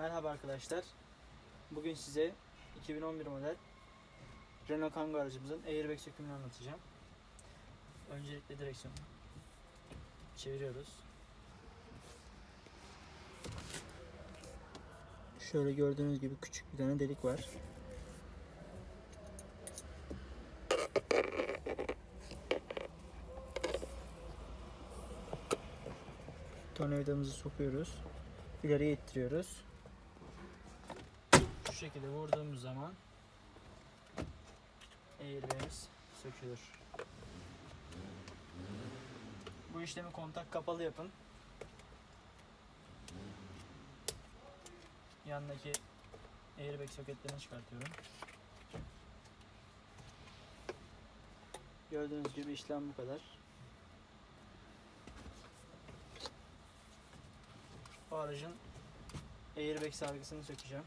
Merhaba arkadaşlar. Bugün size 2011 model Renault Kangoo aracımızın airbag sökümünü anlatacağım. Öncelikle direksiyonu çeviriyoruz. Şöyle gördüğünüz gibi küçük bir tane delik var. Tornavidamızı sokuyoruz. İleriye ittiriyoruz. Şu şekilde vurduğumuz zaman airbag'imiz sökülür. Bu işlemi kontak kapalı yapın. Yanındaki airbag soketlerini çıkartıyorum. Gördüğünüz gibi işlem bu kadar. Bu aracın airbag sargısını sökeceğim.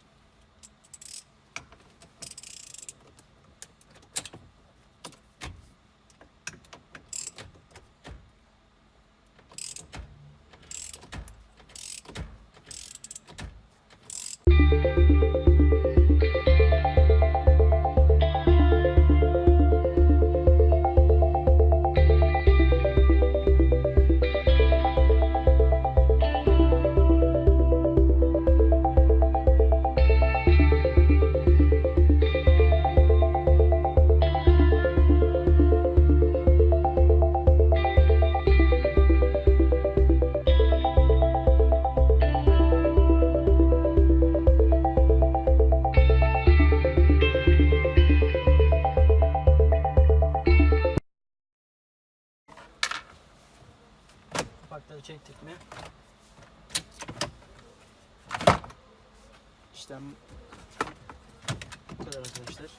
Kapakları çektik mi? İşlem bu kadar arkadaşlar.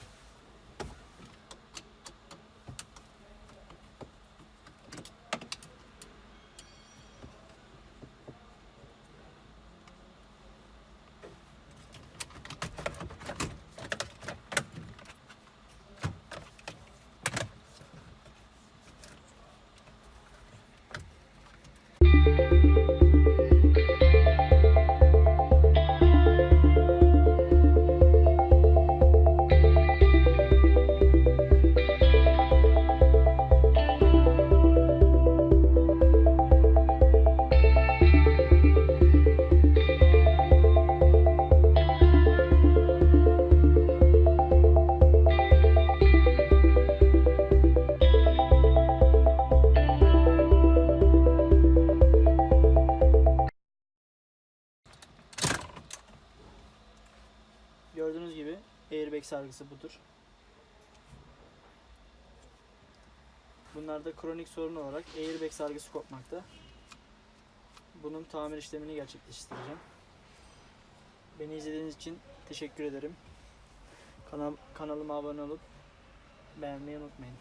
Gördüğünüz gibi airbag sargısı budur. Bunlarda kronik sorun olarak airbag sargısı kopmakta. Bunun tamir işlemini gerçekleştireceğim. Beni izlediğiniz için teşekkür ederim. Kanalıma abone olup beğenmeyi unutmayın.